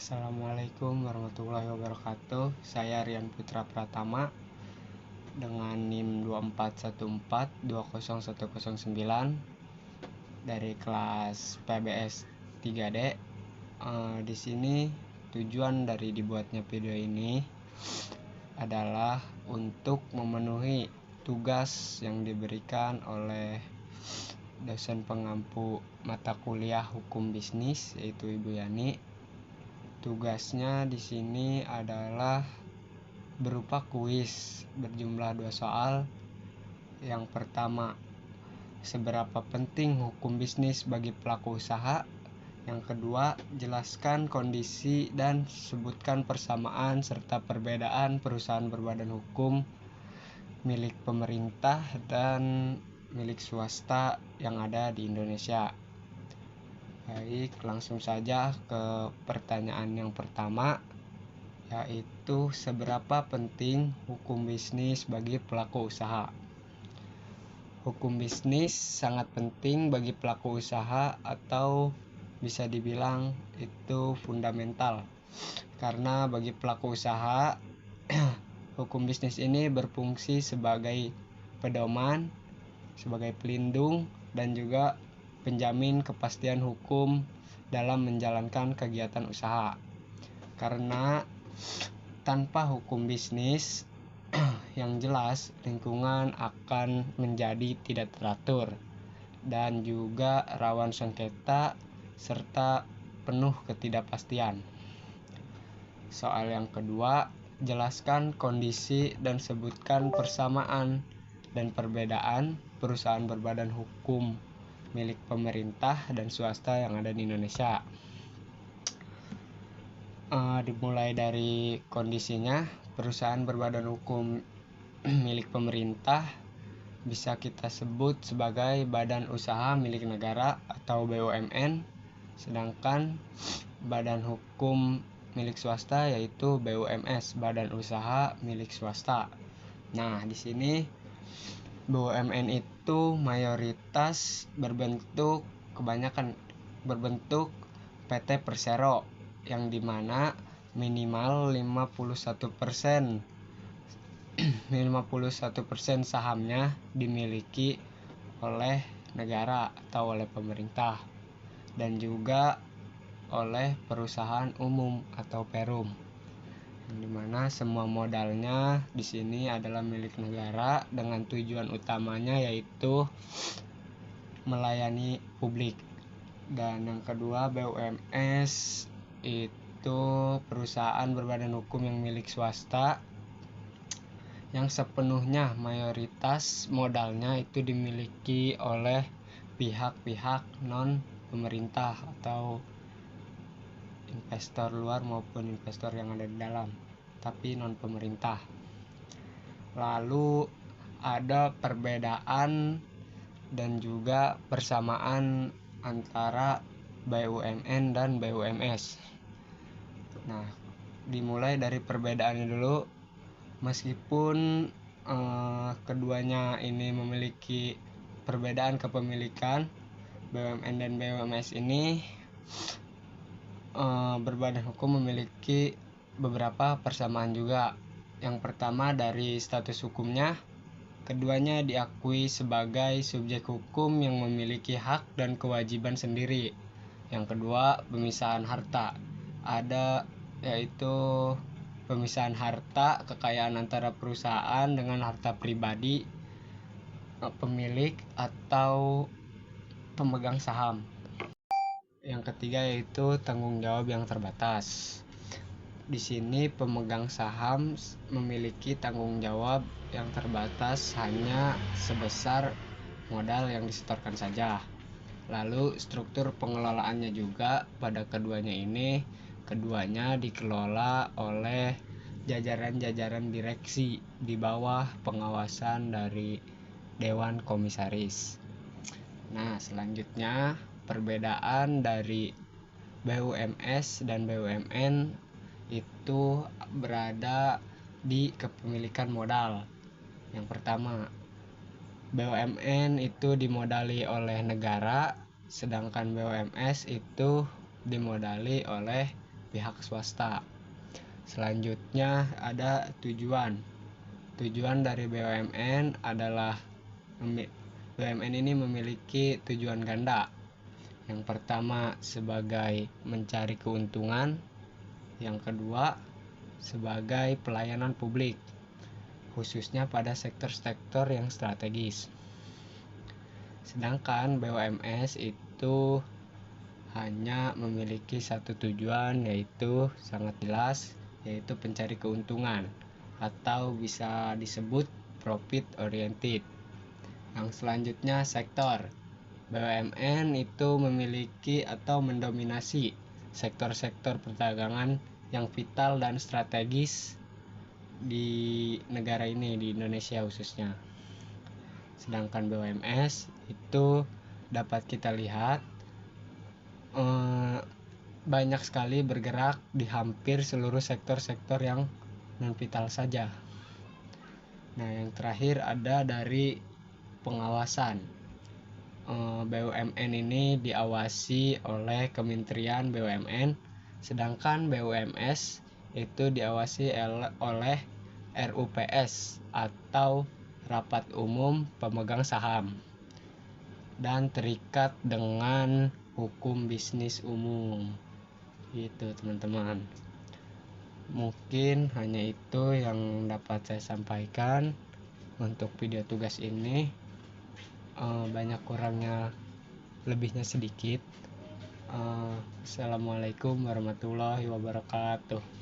Assalamualaikum warahmatullahi wabarakatuh. Saya Rian Putra Pratama dengan NIM 241420109 dari kelas PBS 3D. Di sini tujuan dari dibuatnya video ini adalah untuk memenuhi tugas yang diberikan oleh dosen pengampu mata kuliah hukum bisnis yaitu Ibu Yani. Tugasnya di sini adalah berupa kuis berjumlah 2 soal. Yang pertama, seberapa penting hukum bisnis bagi pelaku usaha? Yang kedua, jelaskan kondisi dan sebutkan persamaan serta perbedaan perusahaan berbadan hukum milik pemerintah dan milik swasta yang ada di Indonesia. Baik, langsung saja ke pertanyaan yang pertama, yaitu seberapa penting hukum bisnis bagi pelaku usaha. Hukum bisnis sangat penting bagi pelaku usaha atau bisa dibilang itu fundamental. Karena bagi pelaku usaha, hukum bisnis ini berfungsi sebagai pedoman, sebagai pelindung, dan juga penjamin kepastian hukum dalam menjalankan kegiatan usaha. Karena tanpa hukum bisnis yang jelas, lingkungan akan menjadi tidak teratur dan juga rawan sengketa serta penuh ketidakpastian. Soal yang kedua, jelaskan kondisi dan sebutkan persamaan dan perbedaan perusahaan berbadan hukum milik pemerintah dan swasta yang ada di Indonesia. Dimulai dari kondisinya, perusahaan berbadan hukum milik pemerintah bisa kita sebut sebagai badan usaha milik negara atau BUMN, sedangkan badan hukum milik swasta yaitu BUMS, badan usaha milik swasta. Nah, di sini BUMN itu mayoritas kebanyakan berbentuk PT Persero, yang dimana minimal 51% sahamnya dimiliki oleh negara atau oleh pemerintah dan juga oleh perusahaan umum atau perum, yang dimana semua modalnya di sini adalah milik negara dengan tujuan utamanya yaitu melayani publik. Dan yang kedua, BUMS itu perusahaan berbadan hukum yang milik swasta yang sepenuhnya mayoritas modalnya itu dimiliki oleh pihak-pihak non pemerintah atau investor luar maupun investor yang ada di dalam, tapi non pemerintah. Lalu ada perbedaan dan juga persamaan antara BUMN dan BUMS. Nah, dimulai dari perbedaannya dulu. Meskipun keduanya ini memiliki perbedaan kepemilikan, BUMN dan BUMS ini berbadan hukum memiliki beberapa persamaan juga. Yang pertama dari status hukumnya, keduanya diakui sebagai subjek hukum yang memiliki hak dan kewajiban sendiri. Yang kedua, pemisahan harta. Ada yaitu pemisahan harta kekayaan antara perusahaan dengan harta pribadi pemilik atau pemegang saham. Yang ketiga yaitu tanggung jawab yang terbatas. Di sini pemegang saham memiliki tanggung jawab yang terbatas hanya sebesar modal yang disetorkan saja. Lalu struktur pengelolaannya juga pada keduanya dikelola oleh jajaran-jajaran direksi di bawah pengawasan dari Dewan Komisaris. Nah, selanjutnya perbedaan dari BUMS dan BUMN itu berada di kepemilikan modal. Yang pertama, BUMN itu dimodali oleh negara, sedangkan BUMS itu dimodali oleh pihak swasta. Selanjutnya ada tujuan. Tujuan dari BUMN adalah BUMN ini memiliki tujuan ganda. Yang pertama sebagai mencari keuntungan, yang kedua sebagai pelayanan publik, khususnya pada sektor-sektor yang strategis. Sedangkan BUMS itu hanya memiliki satu tujuan, yaitu sangat jelas, yaitu pencari keuntungan atau bisa disebut profit oriented. Yang selanjutnya sektor. BUMN itu memiliki atau mendominasi sektor-sektor perdagangan yang vital dan strategis di negara ini, di Indonesia khususnya. Sedangkan BUMS itu dapat kita lihat banyak sekali bergerak di hampir seluruh sektor-sektor yang non vital saja. Nah, yang terakhir ada dari pengawasan. BUMN ini diawasi oleh Kementerian BUMN, sedangkan BUMS itu diawasi oleh RUPS atau Rapat Umum Pemegang Saham, dan terikat dengan hukum bisnis umum. Gitu teman-teman. Mungkin hanya itu yang dapat saya sampaikan untuk video tugas ini. Banyak kurangnya, lebihnya sedikit. Assalamualaikum warahmatullahi wabarakatuh.